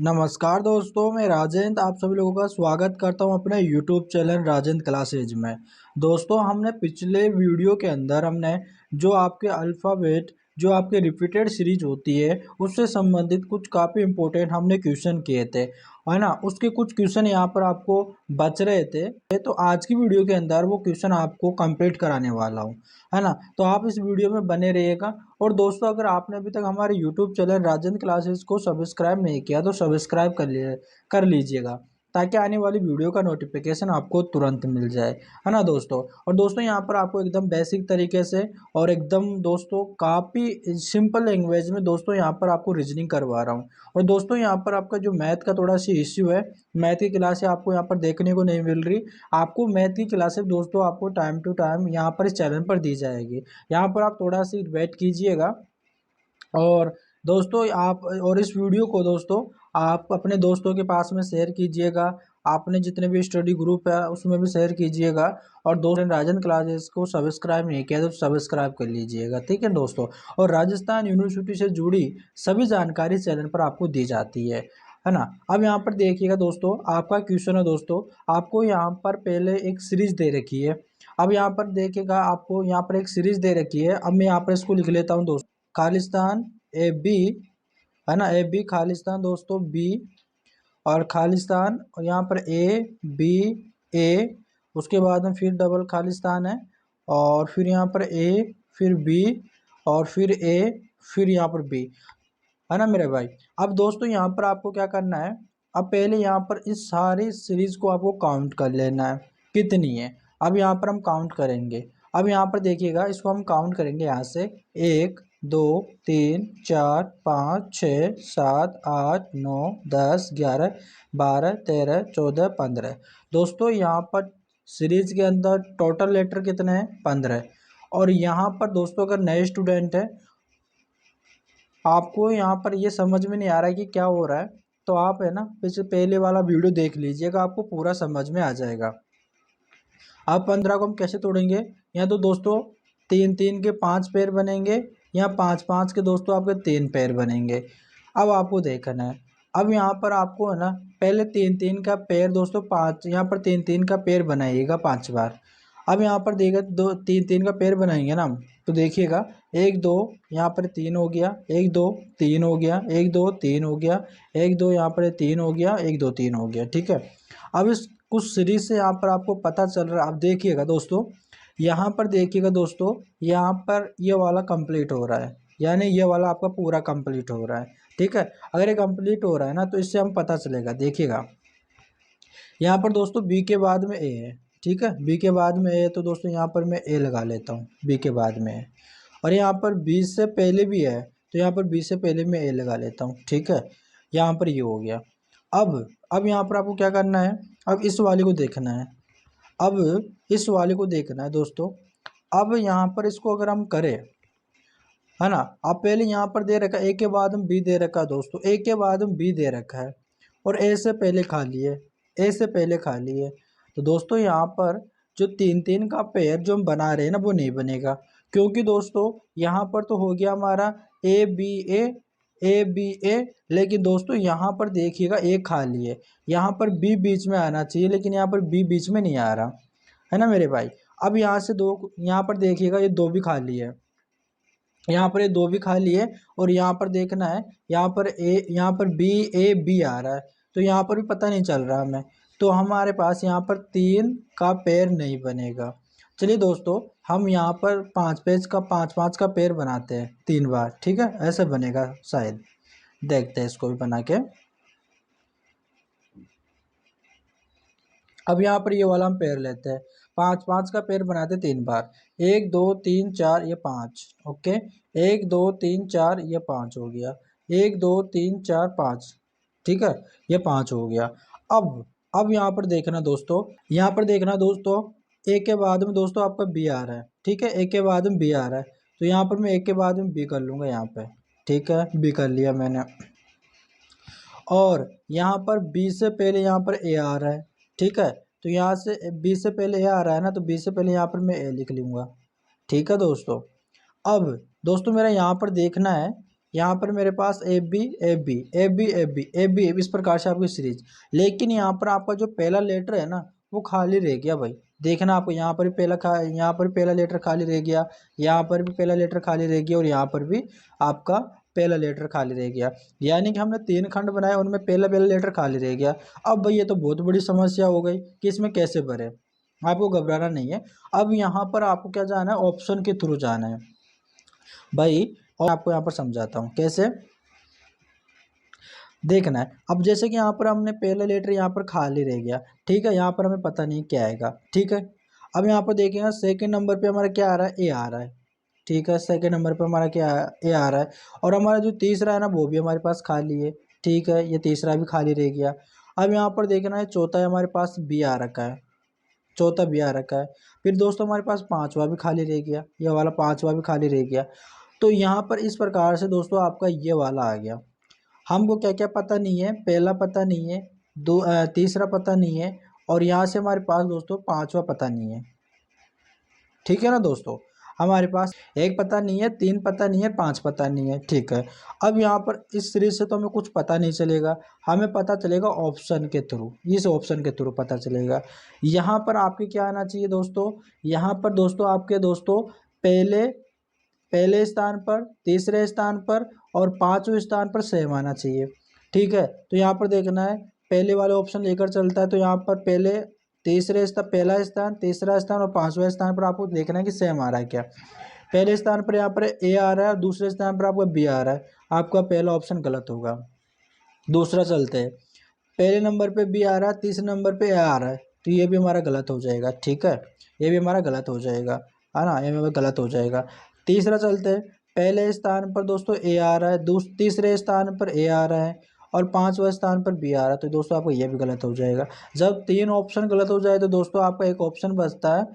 नमस्कार दोस्तों, मैं राजेंद्र आप सभी लोगों का स्वागत करता हूं अपने YouTube चैनल राजेंद्र क्लासेज में। दोस्तों, हमने पिछले वीडियो के अंदर हमने जो आपके अल्फ़ाबेट जो आपके रिपीटेड सीरीज होती है उससे संबंधित कुछ काफ़ी इम्पोर्टेंट हमने क्वेश्चन किए थे, है ना। उसके कुछ क्वेश्चन यहाँ पर आपको बच रहे थे, तो आज की वीडियो के अंदर वो क्वेश्चन आपको कंप्लीट कराने वाला हूँ, है ना। तो आप इस वीडियो में बने रहिएगा। और दोस्तों, अगर आपने अभी तक हमारे यूट्यूब चैनल राजेंद्र क्लासेस को सब्सक्राइब नहीं किया तो सब्सक्राइब कर लीजिएगा, ताकि आने वाली वीडियो का नोटिफिकेशन आपको तुरंत मिल जाए, है ना दोस्तों। और दोस्तों, यहाँ पर आपको एकदम बेसिक तरीके से और एकदम दोस्तों काफ़ी सिंपल लैंग्वेज में दोस्तों यहाँ पर आपको रीजनिंग करवा रहा हूँ। और दोस्तों, यहाँ पर आपका जो मैथ का थोड़ा सी इश्यू है, मैथ की क्लासें आपको यहाँ पर देखने को नहीं मिल रही। आपको मैथ की क्लासें दोस्तों आपको टाइम टू टाइम यहाँ पर इस चैनल पर दी जाएगी। यहाँ पर आप थोड़ा सी वेट कीजिएगा। और दोस्तों, आप और इस वीडियो को दोस्तों आप अपने दोस्तों के पास में शेयर कीजिएगा। आपने जितने भी स्टडी ग्रुप है उसमें भी शेयर कीजिएगा। और दोस्तों, राजन क्लासेस को सब्सक्राइब नहीं किया तो सब्सक्राइब कर लीजिएगा, ठीक है दोस्तों। और राजस्थान यूनिवर्सिटी से जुड़ी सभी जानकारी चैनल पर आपको दी जाती है ना। अब यहाँ पर देखिएगा दोस्तों, आपका क्वेश्चन है दोस्तों, आपको यहाँ पर पहले एक सीरीज दे रखी है। अब यहाँ पर देखिएगा, आपको यहाँ पर एक सीरीज दे रखी है। अब मैं यहाँ पर इसको लिख लेता हूँ दोस्तों, खालिस्तान ए बी, है ना। ए बी खालिस्तान दोस्तों बी, और खालिस्तान और यहाँ पर ए बी ए, उसके बाद में फिर डबल खालिस्तान है, और फिर यहाँ पर ए, फिर बी, और फिर ए, फिर यहाँ पर बी, है ना मेरे भाई। अब दोस्तों, यहाँ पर आपको क्या करना है, अब पहले यहाँ पर इस सारी सीरीज को आपको काउंट कर लेना है कितनी है। अब यहाँ पर हम काउंट करेंगे। अब यहाँ पर देखिएगा, इसको हम काउंट करेंगे यहाँ से 1 2 3 4 5 6 7 8 9 10 11 12 13 14 15। दोस्तों, यहाँ पर सीरीज के अंदर टोटल लेटर कितने हैं, 15। और यहाँ पर दोस्तों, अगर नए स्टूडेंट है, आपको यहाँ पर ये समझ में नहीं आ रहा है कि क्या हो रहा है, तो आप है ना पहले वाला वीडियो देख लीजिएगा, आपको पूरा समझ में आ जाएगा। अब 15 को हम कैसे तोड़ेंगे, यहाँ तो दोस्तों 3 3 के 5 पैर बनेंगे, यहाँ 5 5 के दोस्तों आपके 3 पैर बनेंगे। अब आपको देखना है, अब यहाँ पर आपको है ना पहले 3 3 का पैर दोस्तों 5, यहाँ पर 3 3 का पैर बनाइएगा 5 बार। अब यहाँ पर देखिए 2 3 3 का पैर बनाएंगे ना, तो देखिएगा 1 2, यहाँ पर 3 हो गया, 1 2 3 हो गया, 1 2 3 हो गया, 1 2 यहाँ पर 3 हो गया, 1 2 3 हो गया, ठीक है। अब इस कुछ सीरीज से यहाँ पर आपको पता चल रहा है। आप देखिएगा दोस्तों, यहाँ पर देखिएगा दोस्तों, यहाँ पर ये वाला कंप्लीट हो रहा है, यानी ये वाला आपका पूरा कंप्लीट हो रहा है, ठीक है। अगर ये कंप्लीट हो रहा है ना, तो इससे हम पता चलेगा। देखिएगा, यहाँ पर दोस्तों बी के बाद में ए है, ठीक है। बी के बाद में ए है, तो दोस्तों यहाँ पर मैं ए लगा लेता हूँ, बी के बाद में है। और यहाँ पर बी से पहले भी है, तो यहाँ पर बी से पहले मैं ए लगा लेता हूँ, ठीक है। यहाँ पर ये हो गया। अब यहाँ पर आपको क्या करना है, अब इस वाले को देखना है। अब इस वाले को देखना है दोस्तों। अब यहाँ पर इसको अगर हम करें, है ना, अब पहले यहाँ पर दे रखा है ए के बाद हम बी दे रखा है दोस्तों, ए के बाद हम बी दे रखा है, और ए से पहले खाली है, ए से पहले खाली है। तो दोस्तों, यहाँ पर जो 3 3 का पेयर जो हम बना रहे हैं ना, वो नहीं बनेगा, क्योंकि दोस्तों यहाँ पर तो हो गया हमारा ए बी ए, ए बी ए, लेकिन दोस्तों यहाँ पर देखिएगा ए खाली है, यहाँ पर बी बीच में आना चाहिए, लेकिन यहाँ पर बी बीच में नहीं आ रहा, है ना मेरे भाई। अब यहाँ से दो, यहाँ पर देखिएगा ये 2 भी खाली है, यहाँ पर ये 2 भी खाली है, और यहाँ पर देखना है, यहाँ पर ए, यहाँ पर बी ए बी आ रहा है, तो यहाँ पर भी पता नहीं चल रहा हमें, तो हमारे पास यहाँ पर 3 का पेयर नहीं बनेगा। चलिए दोस्तों, हम यहाँ पर 5 पेज का 5 5 का पेयर बनाते हैं 3 बार, ठीक है, ऐसे बनेगा शायद। देखते हैं इसको भी बना के। अब यहाँ पर ये वाला हम पेयर लेते हैं, 5 5 का पेयर बनाते हैं 3 बार, 1 2 3 4 ये 5, ओके। 1 2 3 4 ये 5 हो गया, 1 2 3 4 5, ठीक है, ये 5 हो गया। अब यहाँ पर देखना दोस्तों, यहाँ पर देखना दोस्तों, ए के बाद में दोस्तों आपका बी आ रहा है, ठीक है, ए के बाद में बी आ रहा है, तो यहाँ पर मैं ए के बाद में बी कर लूँगा यहाँ पे, ठीक है, बी कर लिया मैंने। और यहाँ पर बी से पहले यहाँ पर ए आ रहा है, ठीक है, तो यहाँ से बी से पहले ए आ रहा है ना, तो बी से पहले यहाँ पर मैं ए लिख लूँगा, ठीक है दोस्तों। अब दोस्तों, मेरा यहाँ पर देखना है, यहाँ पर मेरे पास A B A B A B A B A B इस प्रकार से आपकी सीरीज। लेकिन यहाँ पर आपका जो पहला लेटर है ना वो खाली रह गया भाई। देखना आपको यहाँ पर भी यहाँ पर पहला लेटर खाली रह गया, यहाँ पर भी पहला लेटर खाली रह गया और यहाँ पर भी आपका पहला लेटर खाली रह गया। यानी कि हमने 3 खंड बनाए, उनमें पहला पहला लेटर खाली रह गया। अब भाई ये तो बहुत बड़ी समस्या हो गई कि इसमें कैसे भरे। आपको घबराना नहीं है। अब यहाँ पर आपको क्या जाना है, ऑप्शन के थ्रू जाना है भाई। और आपको यहाँ पर समझाता हूँ कैसे देखना है। अब जैसे कि यहाँ पर हमने पहला लेटर यहाँ पर खाली रह गया, ठीक है, यहाँ पर हमें पता नहीं क्या आएगा, ठीक है। अब यहाँ पर देखेंगे सेकंड नंबर पे हमारा क्या आ रहा है, ए आ रहा है, ठीक है। सेकंड नंबर पे हमारा क्या ए आ रहा है। और हमारा जो तीसरा है ना वो भी हमारे पास खाली है, ठीक है, ये तीसरा भी खाली रह गया। अब यहाँ पर देखना है चौथा है हमारे पास बी आ रखा है, चौथा बी आ रखा है। फिर दोस्तों हमारे पास पांचवा भी खाली रह गया, ये वाला पांचवा भी खाली रह गया। तो यहाँ पर इस प्रकार से दोस्तों आपका ये वाला आ गया। हमको क्या क्या पता नहीं है, पहला पता नहीं है, तीसरा पता नहीं है, और यहाँ से हमारे पास दोस्तों पांचवा पता नहीं है, ठीक है ना दोस्तों। हमारे पास एक पता नहीं है, 3 पता नहीं है, 5 पता नहीं है, ठीक है। अब यहाँ पर इस सीरीज से तो हमें कुछ पता नहीं चलेगा, हमें पता चलेगा ऑप्शन के थ्रू, इस ऑप्शन के थ्रू पता चलेगा। यहाँ पर आपके क्या आना चाहिए दोस्तों, यहाँ पर दोस्तों आपके दोस्तों पहले पहले स्थान पर, तीसरे स्थान पर और पांचवें स्थान पर सेम आना चाहिए, ठीक है। तो यहाँ पर देखना है पहले वाले ऑप्शन लेकर चलता है, तो यहाँ पर पहले तीसरे स्थान, पहला स्थान, तीसरा स्थान और पांचवें स्थान पर आपको देखना है कि सेम आ रहा है क्या। पहले स्थान पर यहाँ पर ए आ रहा है, दूसरे स्थान पर आपका बी आ रहा है, आपका पहला ऑप्शन गलत होगा। दूसरा चलते हैं, पहले नंबर पे बी आ रहा है, तीसरे नंबर पे ए आ रहा है, तो ये भी हमारा गलत हो जाएगा, ठीक है, ये भी हमारा गलत हो जाएगा, है ना, ये हमारा गलत हो जाएगा। तीसरा चलते हैं, पहले स्थान पर दोस्तों ए आ रहा है, तीसरे स्थान पर ए आ रहा है और पांचवें स्थान पर बी आ रहा है, तो दोस्तों आपको ये भी गलत हो जाएगा। जब 3 ऑप्शन गलत हो जाए तो दोस्तों आपका एक ऑप्शन बचता है,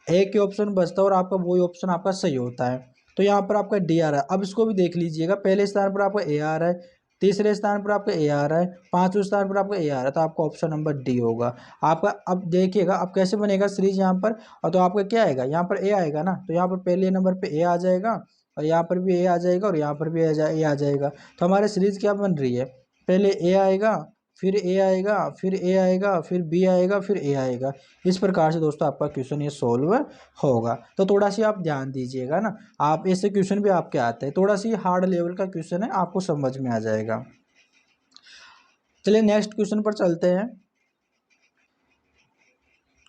एक ही ऑप्शन बचता है और आपका वही ऑप्शन आपका सही होता है। तो यहाँ पर आपका डी आ रहा है। अब इसको भी देख लीजिएगा, पहले स्थान पर आपका ए आ रहा है, तीसरे स्थान पर आपका ए आ रहा है, पांचवें स्थान पर आपका ए आ रहा है, तो आपका ऑप्शन नंबर डी होगा आपका। अब देखिएगा अब कैसे बनेगा सीरीज यहाँ पर, और तो आपका क्या आएगा, यहाँ पर ए आएगा ना, तो यहाँ पर पहले नंबर पे ए आ जाएगा और यहाँ पर भी ए आ जाएगा और यहाँ पर भी ए आ जाएगा। तो हमारे सीरीज क्या बन रही है, पहले ए आएगा, फिर ए आएगा, फिर ए आएगा, फिर बी आएगा, फिर ए आएगा। इस प्रकार से दोस्तों आपका क्वेश्चन ये सोल्व होगा। तो थोड़ा सी आप ध्यान दीजिएगा ना, आप ऐसे क्वेश्चन भी आपके आते हैं, थोड़ा सी हार्ड लेवल का क्वेश्चन है, आपको समझ में आ जाएगा। चलिए नेक्स्ट क्वेश्चन पर चलते हैं।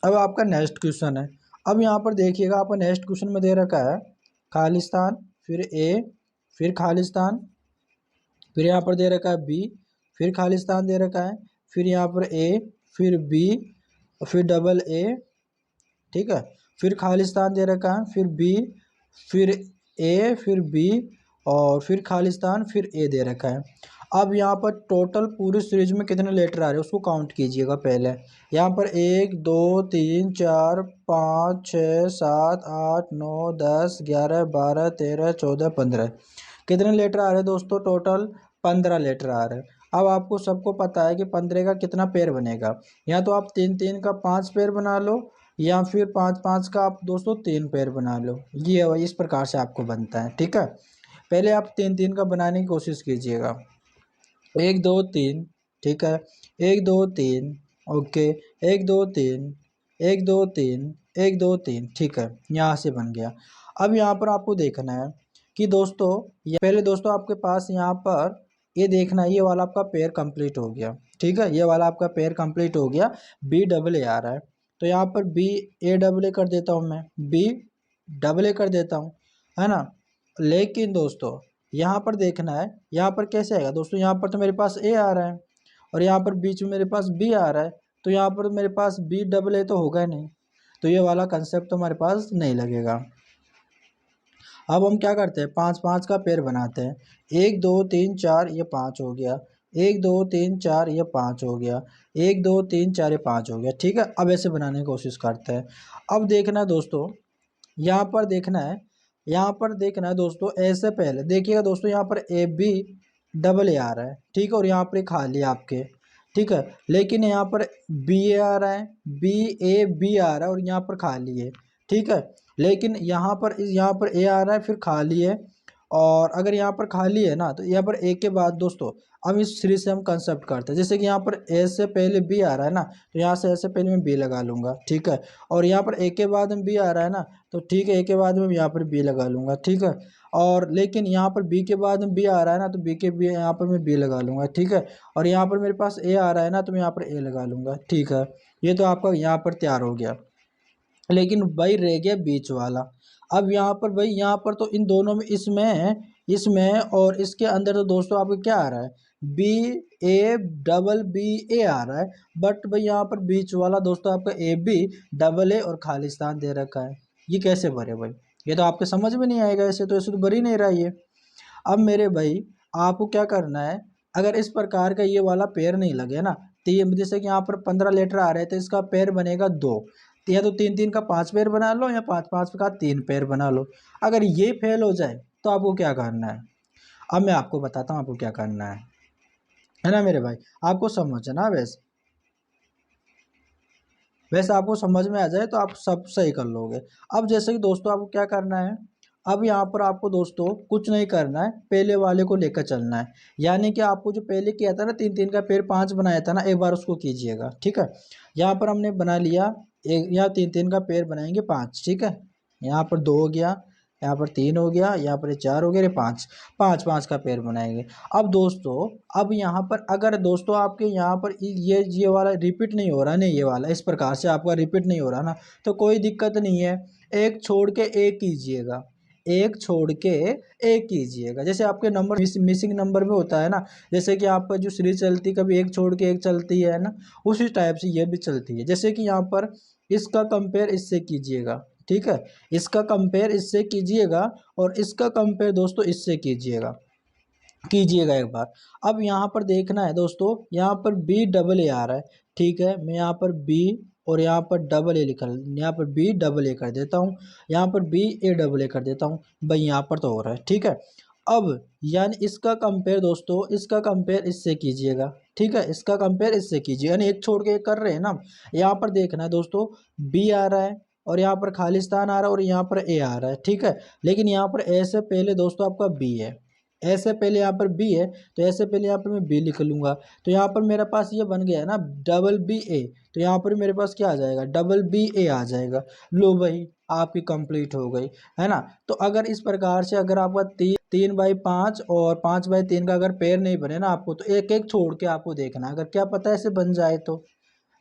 अब आपका नेक्स्ट क्वेश्चन है, अब यहाँ पर देखिएगा आपका नेक्स्ट क्वेश्चन में दे रखा है खालिस्तान, फिर ए, फिर खालिस्तान, फिर यहाँ पर दे रखा है बी, फिर खालिस्तान दे रखा है, फिर यहाँ पर ए, फिर बी, फिर डबल ए, ठीक है, फिर खालिस्तान दे रखा है, फिर बी, फिर ए, फिर बी और फिर खालिस्तान, फिर ए दे रखा है। अब यहाँ पर टोटल पूरी सीरीज में कितने लेटर आ रहे हैं उसको काउंट कीजिएगा पहले। यहाँ पर 1 2 3 4 5 6 7 8 9 10 11 12 13 14 15 कितने लेटर आ रहे हैं दोस्तों, टोटल 15 लेटर आ रहे हैं। अब आपको सबको पता है कि 15 का कितना पेयर बनेगा, या तो आप 3 3 का 5 पेयर बना लो या फिर 5 5 का आप दोस्तों 3 पेयर बना लो। ये इस प्रकार से आपको बनता है, ठीक है। पहले आप 3 3 का बनाने की कोशिश कीजिएगा, 1 2 3, ठीक है, 1 2 3, ओके, 1 2 3, 1 2 3, 1 2 3, ठीक है, यहाँ से बन गया। अब यहाँ पर आपको देखना है कि दोस्तों ये पहले दोस्तों आपके पास यहाँ पर ये देखना है, ये वाला आपका पेयर कंप्लीट हो गया, ठीक है, ये वाला आपका पेयर कंप्लीट हो गया। बी डबल ए आ रहा है, तो यहाँ पर बी ए डबल ए कर देता हूँ, मैं बी डबल ए कर देता हूँ, है ना। लेकिन दोस्तों यहाँ पर देखना है, यहाँ पर कैसे आएगा दोस्तों, यहाँ पर तो मेरे पास ए आ रहा है और यहाँ पर बीच में मेरे पास बी आ रहा है, तो यहाँ पर मेरे पास बी डबल ए तो होगा नहीं, तो ये वाला कंसेप्ट तो हमारे पास नहीं लगेगा। अब हम क्या करते हैं, 5 5 का पेयर बनाते हैं, 1 2 3 4 ये 5 हो गया, 1 2 3 4 ये 5 हो गया, 1 2 3 4 ये 5 हो गया, ठीक है। अब ऐसे बनाने की कोशिश करते हैं। अब देखना है दोस्तों, यहाँ पर देखना है, यहाँ पर देखना है दोस्तों, ऐसे पहले देखिएगा दोस्तों, यहाँ पर ए बी डबल ए आ रहा है, ठीक है, और यहाँ पर खाली आपके, ठीक है। लेकिन यहाँ पर बी ए आ रहा है, बी ए बी आ रहा है और यहाँ पर खाली है, ठीक है। लेकिन यहाँ पर ए आ रहा है फिर खाली है और अगर यहाँ पर खाली है ना तो यहाँ पर ए के बाद दोस्तों अब इस सीरीज से हम कंसेप्ट करते हैं। जैसे कि यहाँ पर ए से पहले बी आ रहा है ना, तो यहाँ से ए से पहले मैं बी लगा लूंगा, ठीक है। और यहाँ पर ए के बाद में बी आ रहा है ना, तो ठीक है, ए के बाद में यहाँ पर बी लगा लूंगा, ठीक है। और लेकिन यहाँ पर बी के बाद में बी आ रहा है ना, तो बी के बी यहाँ पर मैं बी लगा लूंगा, ठीक है। और यहाँ पर मेरे पास ए आ रहा है ना, तो मैं यहाँ पर ए लगा लूंगा, ठीक है। ये तो आपका यहाँ पर तैयार हो गया। लेकिन भाई रह गया बीच वाला। अब यहाँ पर भाई, यहाँ पर तो इन दोनों में, इसमें और इसके अंदर तो दोस्तों आपको क्या आ रहा है, बी ए डबल बी ए आ रहा है। बट भाई यहाँ पर बीच वाला दोस्तों आपका ए बी डबल ए और खालिस्तान दे रखा है। ये कैसे भरे भाई, ये तो आपके समझ में नहीं आएगा, ऐसे तो भर ही नहीं रहा ये। अब मेरे भाई आपको क्या करना है, अगर इस प्रकार का ये वाला पेयर नहीं लगे ना, तो ये जैसे कि यहाँ पर 15 लेटर आ रहे थे, इसका पेयर बनेगा 2, तो या तो 3 3 का 5 पेयर बना लो, या 5 5 का 3 पेयर बना लो। अगर ये फेल हो जाए तो आपको क्या करना है, अब मैं आपको बताता हूँ आपको क्या करना है ना मेरे भाई। आपको समझना, वैसे आपको समझ में आ जाए तो आप सब सही कर लोगे। अब जैसे कि दोस्तों आपको क्या करना है, अब यहाँ पर आपको दोस्तों कुछ नहीं करना है, पहले वाले को लेकर चलना है। यानी कि आपको जो पहले किया था ना, 3 3 का पेड़ 5 बनाया था ना, एक बार उसको कीजिएगा, ठीक है। यहाँ पर हमने बना लिया एक, यहाँ 3 3 का पेड़ बनाएंगे 5, ठीक है। यहाँ पर 2 हो गया, यहाँ पर 3 हो गया, यहाँ पर 4 हो गया, ये 5 5 5 का पेड़ बनाएंगे। अब दोस्तों, अब यहाँ पर अगर दोस्तों आपके यहाँ पर ये वाला रिपीट नहीं हो रहा नहीं, ये वाला इस प्रकार से आपका रिपीट नहीं हो रहा ना, तो कोई दिक्कत नहीं है। एक छोड़ के एक कीजिएगा, एक छोड़ के एक कीजिएगा। जैसे आपके नंबर मिसिंग नंबर में होता है ना, जैसे कि आपका जो सीरीज चलती है कभी एक छोड़ के एक चलती है ना, उसी टाइप से ये भी चलती है। जैसे कि यहाँ पर इसका कंपेयर इससे कीजिएगा, ठीक है। इसका कंपेयर इससे कीजिएगा और इसका कंपेयर दोस्तों इससे कीजिएगा एक बार। अब यहाँ पर देखना है दोस्तों, यहाँ पर बी डबल ए आ रहा है, ठीक है। मैं यहाँ पर बी और यहाँ पर डबल ए यहाँ पर बी डबल ए कर देता हूँ, यहाँ पर बी ए डबल ए कर देता हूँ भाई, यहाँ पर तो हो रहा है, ठीक है। अब यानी इसका कंपेयर दोस्तों, इसका कंपेयर इससे कीजिएगा, ठीक है। इसका कंपेयर इससे कीजिए, यानी एक छोड़ के एक कर रहे हैं ना। यहाँ पर देखना है दोस्तों, बी आ रहा है और यहाँ पर खालिस्तान आ रहा है और यहाँ पर ए आ रहा है, ठीक है। लेकिन यहाँ पर ए से पहले दोस्तों आपका बी है, ऐसे पहले यहाँ पर बी है, तो ऐसे पहले यहाँ पर मैं बी लिख लूंगा। तो यहाँ पर मेरे पास ये बन गया है ना डबल बी ए, तो यहाँ पर मेरे पास क्या आ जाएगा, डबल बी ए आ जाएगा। लो भाई आपकी कंप्लीट हो गई, है ना। तो अगर इस प्रकार से अगर आपका 3 3 बाई 5 और 5 बाई 3 का अगर पेयर नहीं बने ना आपको, तो एक एक छोड़ के आपको देखना, अगर क्या पता ऐसे बन जाए तो।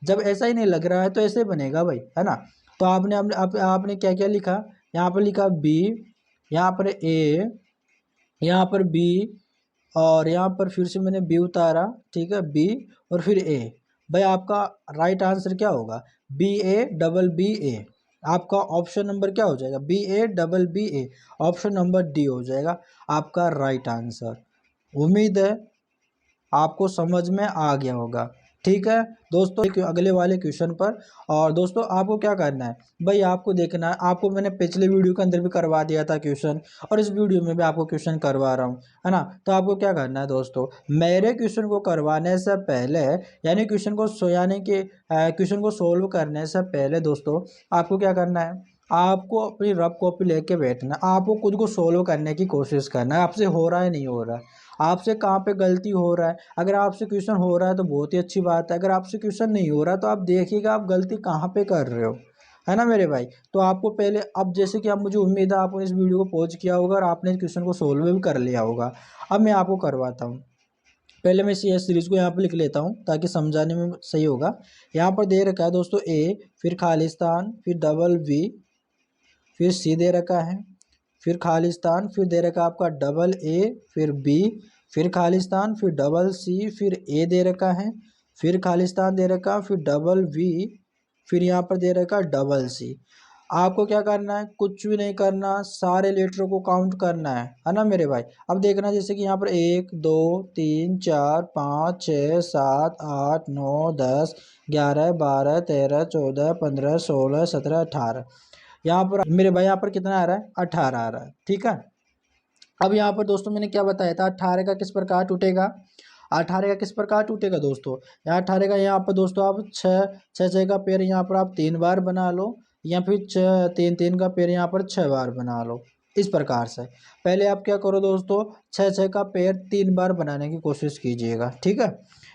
जब ऐसा ही नहीं लग रहा है तो ऐसे बनेगा भाई, है ना। तो आपने क्या क्या लिखा, यहाँ पर लिखा बी, यहाँ पर ए, यहाँ पर बी, और यहाँ पर फिर से मैंने बी उतारा, ठीक है, बी और फिर ए। भाई आपका राइट आंसर क्या होगा, B A double B A. आपका ऑप्शन नंबर क्या हो जाएगा, B A double B A, option number D हो जाएगा आपका राइट आंसर। उम्मीद है आपको समझ में आ गया होगा, ठीक है दोस्तों। अगले वाले क्वेश्चन पर, और दोस्तों आपको क्या करना है भाई, आपको देखना है, आपको मैंने पिछले वीडियो के अंदर भी करवा दिया था क्वेश्चन, और इस वीडियो में भी आपको क्वेश्चन करवा रहा हूँ, है ना। तो आपको क्या करना है दोस्तों, मेरे क्वेश्चन को करवाने से पहले, यानी क्वेश्चन को सोल्व करने से पहले दोस्तों आपको क्या करना है, आपको अपनी रफ कॉपी लेके बैठना, आपको खुद को सोल्व करने की कोशिश करना है, आपसे हो रहा है नहीं हो रहा है, आपसे कहाँ पे गलती हो रहा है। अगर आपसे क्वेश्चन हो रहा है तो बहुत ही अच्छी बात है, अगर आपसे क्वेश्चन नहीं हो रहा तो आप देखिएगा आप गलती कहाँ पे कर रहे हो, है ना मेरे भाई। तो आपको पहले, अब जैसे कि आप, मुझे उम्मीद है आपने इस वीडियो को पॉज किया होगा और आपने इस क्वेश्चन को सोल्व भी कर लिया होगा। अब मैं आपको करवाता हूँ। पहले मैं इस सीरीज को यहाँ पर लिख लेता हूँ ताकि समझाने में सही होगा। यहाँ पर दे रखा है दोस्तों ए, फिर खालिस्तान, फिर डबल वी, फिर सी दे रखा है, फिर खालिस्तान, फिर दे रखा आपका डबल ए, फिर बी, फिर खालिस्तान, फिर डबल सी, फिर ए दे रखा है, फिर खालिस्तान दे रखा, फिर डबल वी, फिर यहाँ पर दे रखा डबल सी। आपको क्या करना है, कुछ भी नहीं करना, सारे लेटरों को काउंट करना है ना मेरे भाई। अब देखना जैसे कि यहाँ पर 1 2 3 4 5 6 7 8 9 10 11 12 13 14 15 16 17 18, यहाँ पर मेरे भाई यहाँ पर कितना आ रहा है, 18 आ रहा है, ठीक है। अब यहाँ पर दोस्तों मैंने क्या बताया था, 18 का किस प्रकार टूटेगा, 18 का किस प्रकार टूटेगा दोस्तों, यहाँ 18 का यहाँ पर दोस्तों आप छः का पेड़ यहाँ पर आप 3 बार बना लो, या फिर 3 3 का पेड़ यहाँ पर 6 बार बना लो, इस प्रकार से पहले आप क्या करो दोस्तों, छः छः का पेयर 3 बार बनाने की कोशिश कीजिएगा। ठीक है,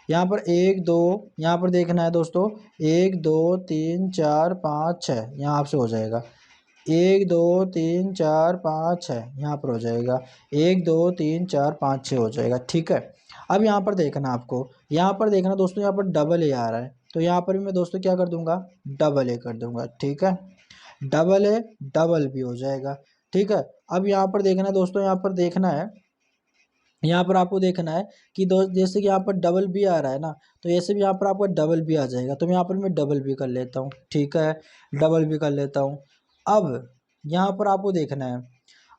यहाँ पर 1 2, यहाँ पर देखना है दोस्तों 1 2 3 4 5 6, यहाँ आपसे हो जाएगा 1 2 3 4 5 6, यहाँ पर हो जाएगा 1 2 3 4 5 6 हो जाएगा। ठीक है, अब यहाँ पर देखना आपको, यहाँ पर देखना दोस्तों, यहाँ पर डबल ए आ रहा है, तो यहाँ पर भी मैं दोस्तों क्या कर दूंगा, डबल ए कर दूंगा। ठीक है, डबल ए डबल बी हो जाएगा। ठीक है, अब यहाँ पर देखना दोस्तों, यहाँ पर देखना है, यहाँ पर आपको देखना है कि जैसे कि यहाँ पर डबल बी आ रहा है ना, तो ऐसे भी यहाँ पर आपका डबल बी आ जाएगा, तो यहाँ पर मैं डबल बी कर लेता हूँ। ठीक है, डबल बी कर लेता हूँ। अब यहाँ पर आपको देखना है,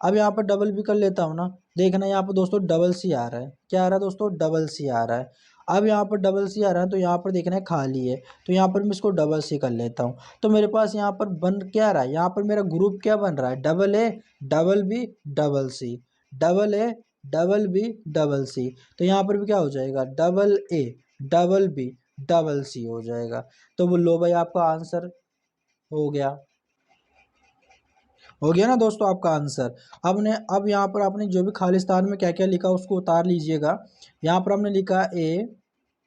अब यहाँ पर डबल बी कर लेता हूँ ना, देखना यहाँ पर दोस्तों डबल सी आ रहा है, क्या आ रहा है दोस्तों, डबल सी आ रहा है। अब यहाँ पर डबल सी आ रहा है, तो यहाँ पर देखना है खाली है, तो यहाँ पर मैं इसको डबल सी कर लेता हूँ। तो मेरे पास यहाँ पर बन क्या रहा है, यहाँ पर मेरा ग्रुप क्या बन रहा है, double A double B double C, double A double B double C. तो यहाँ पर भी क्या हो जाएगा, double A double B double C हो जाएगा। तो वो लो भाई आपका आंसर हो गया, हो गया ना दोस्तों आपका आंसर। अब यहाँ पर आपने जो भी खालिस्तान में क्या क्या लिखा उसको उतार लीजिएगा। यहाँ पर हमने लिखा ए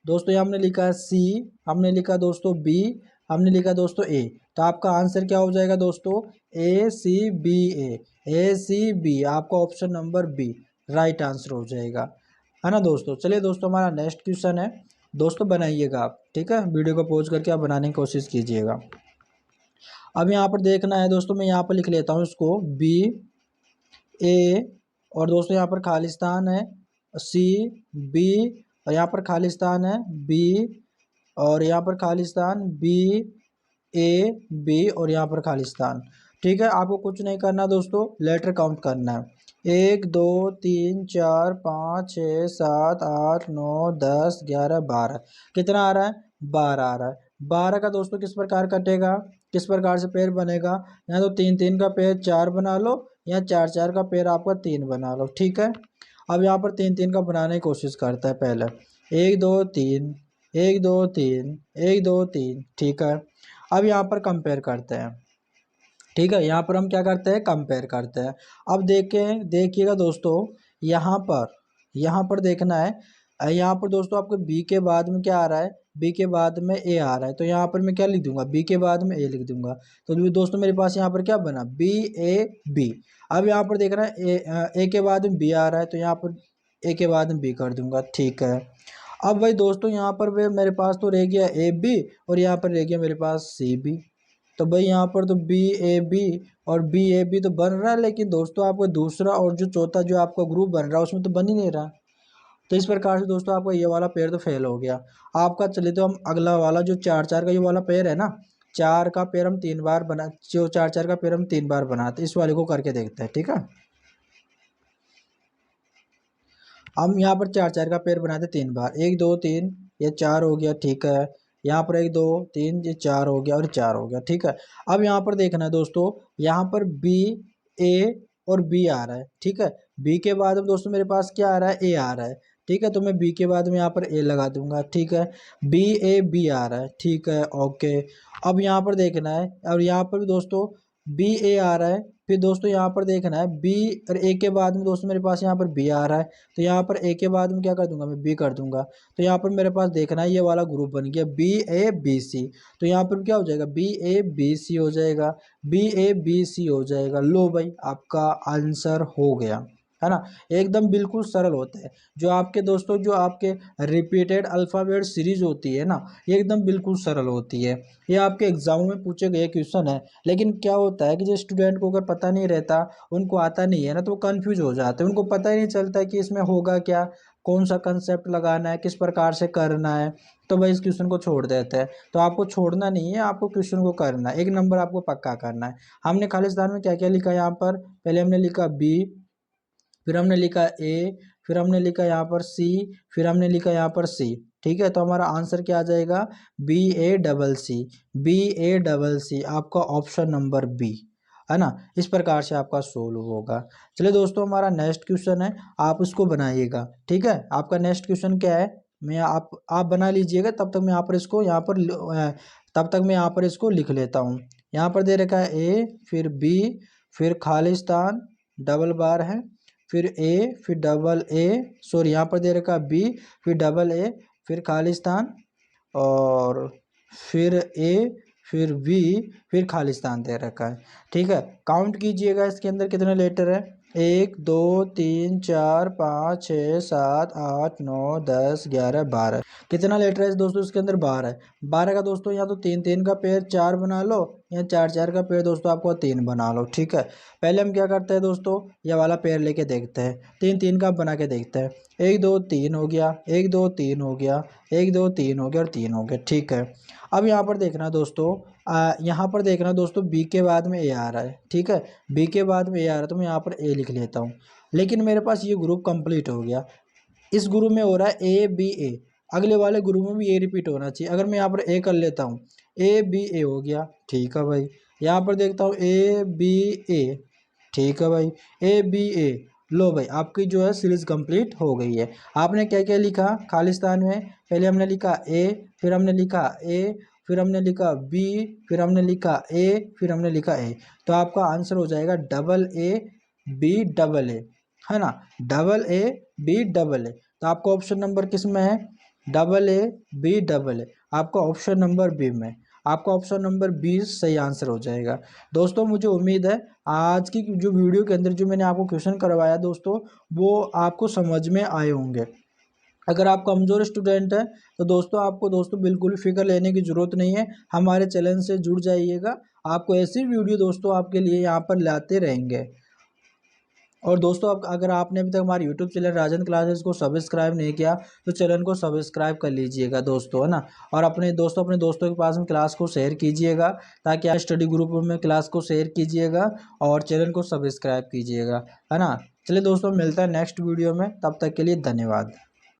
दोस्तों, यहाँ हमने लिखा सी, हमने लिखा दोस्तों बी, हमने लिखा दोस्तों ए। तो आपका आंसर क्या हो जाएगा दोस्तों, A C B A C B, आपका option number B right answer हो जाएगा, है ना दोस्तों। चलिए दोस्तों, हमारा नेक्स्ट क्वेश्चन है दोस्तों, बनाइएगा आप। ठीक है, वीडियो को पॉज करके आप बनाने की कोशिश कीजिएगा। अब यहाँ पर देखना है दोस्तों, मैं यहाँ पर लिख लेता हूँ इसको बी ए, और दोस्तों यहाँ पर खालिस्तान है सी बी, और यहाँ पर खालिस्तान है बी, और यहाँ पर खालिस्तान बी ए बी, और यहाँ पर खालिस्तान। ठीक है, आपको कुछ नहीं करना दोस्तों, लेटर काउंट करना है 1 2 3 4 5 6 7 8 9 10 11 12, कितना आ रहा है, 12 आ रहा है। 12 का दोस्तों किस प्रकार कटेगा, किस प्रकार से पेयर बनेगा, या तो 3 3 का पेयर 4 बना लो, या 4 4 का पेयर आपका 3 बना लो। ठीक है, अब यहाँ पर 3 3 का बनाने की कोशिश करता है पहले, 1 2 3 1 2 3 1 2 3। ठीक है, अब यहाँ पर कंपेयर करते हैं। ठीक है, यहाँ पर हम क्या करते हैं, कंपेयर करते हैं। अब देखिएगा दोस्तों, यहाँ पर देखना है, यहाँ पर दोस्तों आपको बी के बाद में क्या आ रहा है, बी के बाद में ए आ रहा है, तो यहाँ पर मैं क्या लिख दूंगा, बी के बाद में ए लिख दूंगा। तो दोस्तों मेरे पास यहाँ पर क्या बना, बी ए बी। अब यहाँ पर देखना है ए के बाद में बी आ रहा है, तो यहाँ पर ए के बाद में बी कर दूंगा। ठीक है, अब भाई दोस्तों यहाँ पर मेरे पास तो रह गया ए बी, और यहाँ पर रह गया मेरे पास सी बी। तो भाई यहाँ पर तो बी ए बी और बी ए बी तो बन रहा है, लेकिन दोस्तों आपका दूसरा और जो चौथा जो आपका ग्रुप बन रहा है उसमें तो बन ही नहीं रहा। तो इस प्रकार से दोस्तों आपका ये वाला पेयर तो फेल हो गया आपका। चलिए तो हम अगला वाला जो 4 4 का ये वाला पेयर है ना, 4 का पेयर हम 3 बार बना, जो 4 4 का पेयर हम 3 बार बनाते, इस वाले को करके देखते हैं। ठीक है, हम यहाँ पर 4 4 का पेयर बनाते 3 बार, 1 2 3, ये 4 हो गया। ठीक है, यहाँ पर 1 2 3, ये 4 हो गया और 4 हो गया। ठीक है, अब यहाँ पर देखना है दोस्तों, यहाँ पर बी ए और बी आ रहा है। ठीक है, बी के बाद में दोस्तों मेरे पास क्या आ रहा है, ए आ रहा है। ठीक है, तो मैं बी के बाद में यहाँ पर ए लगा दूंगा। ठीक है, बी ए बी आ रहा है। ठीक है, ओके। अब यहाँ पर देखना है, और यहाँ पर भी दोस्तों बी ए आ रहा है, फिर दोस्तों यहाँ पर देखना है बी और ए के बाद में दोस्तों मेरे पास यहाँ पर बी आ रहा है, तो यहाँ पर ए के बाद में क्या कर दूंगा, मैं बी कर दूंगा। तो यहाँ पर मेरे पास देखना है ये वाला ग्रुप बन गया बी ए बी सी, तो यहाँ पर क्या हो जाएगा, बी ए बी सी हो जाएगा, बी ए बी सी हो जाएगा। लो भाई आपका आंसर हो गया, है ना। एकदम बिल्कुल सरल होता है, जो आपके दोस्तों जो आपके रिपीटेड अल्फ़ाबेट सीरीज होती है ना, ये एकदम बिल्कुल सरल होती है। ये आपके एग्जाम में पूछे गए क्वेश्चन है, लेकिन क्या होता है कि जो स्टूडेंट को अगर पता नहीं रहता, उनको आता नहीं है ना, तो वो कन्फ्यूज हो जाते हैं, उनको पता ही नहीं चलता है कि इसमें होगा क्या, कौन सा कंसेप्ट लगाना है, किस प्रकार से करना है, तो भाई इस क्वेश्चन को छोड़ देते हैं। तो आपको छोड़ना नहीं है, आपको क्वेश्चन को करना है, 1 नंबर आपको पक्का करना है। हमने खालिस्तान में क्या क्या लिखा, यहाँ पर पहले हमने लिखा बी, फिर हमने लिखा ए, फिर हमने लिखा यहाँ पर सी, फिर हमने लिखा यहाँ पर सी। ठीक है, तो हमारा आंसर क्या आ जाएगा, B A double C, B A double C, आपका ऑप्शन नंबर बी, है ना। इस प्रकार से आपका सोल्व होगा। चलिए दोस्तों, हमारा नेक्स्ट क्वेश्चन है, आप उसको बनाइएगा। ठीक है, आपका नेक्स्ट क्वेश्चन क्या है, मैं आप बना लीजिएगा, तब तक मैं यहाँ पर इसको तब तक मैं यहाँ पर इसको लिख लेता हूँ। यहाँ पर दे रखा है ए, फिर बी, फिर खालिस्तान, डबल बार है, फिर ए, फिर डबल ए, सॉरी यहाँ पर दे रखा बी, फिर डबल ए, फिर खालिस्तान, और फिर ए, फिर बी, फिर खालिस्तान दे रखा है। ठीक है, काउंट कीजिएगा इसके अंदर कितने लेटर है। 1 2 3 4 5 6 7 8 9 10 11 12। कितना लेटर है दोस्तों इसके अंदर, 12 है। 12 का दोस्तों या तो 3 3 का पेयर 4 बना लो, या 4 4 का पेयर दोस्तों आपको 3 बना लो। ठीक है, पहले हम क्या करते हैं दोस्तों, ये वाला पेयर लेके देखते हैं, 3 3 का बना के देखते हैं। 1 2 3 हो गया, 1 2 3 हो गया, 1 2 3 हो गया और 3 हो गया। ठीक है, अब यहाँ पर देखना दोस्तों, यहाँ पर देखना दोस्तों बी के बाद में ए आ रहा है। ठीक है, बी के बाद में ए आ रहा है तो मैं यहाँ पर ए लिख लेता हूँ। लेकिन मेरे पास ये ग्रुप कंप्लीट हो गया, इस ग्रुप में हो रहा है ए बी ए, अगले वाले ग्रुप में भी ए रिपीट होना चाहिए। अगर मैं यहाँ पर ए कर लेता हूँ, ए बी ए हो गया। ठीक है भाई, यहाँ पर देखता हूँ ए बी ए। ठीक है भाई, ए बी ए, लो भाई आपकी जो है सीरीज कंप्लीट हो गई है। आपने क्या क्या लिखा खालिस्तान में, पहले हमने लिखा ए, फिर हमने लिखा ए, फिर हमने लिखा बी, फिर हमने लिखा ए, फिर हमने लिखा ए। तो आपका आंसर हो जाएगा double A B double A, है ना, double A B double A. तो आपका ऑप्शन नंबर किस में है, double A B double A, आपका ऑप्शन नंबर बी में, आपका ऑप्शन नंबर 20 सही आंसर हो जाएगा। दोस्तों मुझे उम्मीद है आज की जो वीडियो के अंदर जो मैंने आपको क्वेश्चन करवाया दोस्तों, वो आपको समझ में आए होंगे। अगर आप कमज़ोर स्टूडेंट हैं तो दोस्तों आपको दोस्तों बिल्कुल फिक्र लेने की ज़रूरत नहीं है, हमारे चैनल से जुड़ जाइएगा, आपको ऐसी वीडियो दोस्तों आपके लिए यहाँ पर लाते रहेंगे। और दोस्तों अगर आपने अभी तक हमारे यूट्यूब चैनल राजन क्लासेस को सब्सक्राइब नहीं किया तो चैनल को सब्सक्राइब कर लीजिएगा दोस्तों, है ना। और अपने दोस्तों के पास में क्लास को शेयर कीजिएगा, ताकि आप स्टडी ग्रुप में क्लास को शेयर कीजिएगा और चैनल को सब्सक्राइब कीजिएगा, है ना। चलिए दोस्तों मिलता है नेक्स्ट वीडियो में, तब तक के लिए धन्यवाद।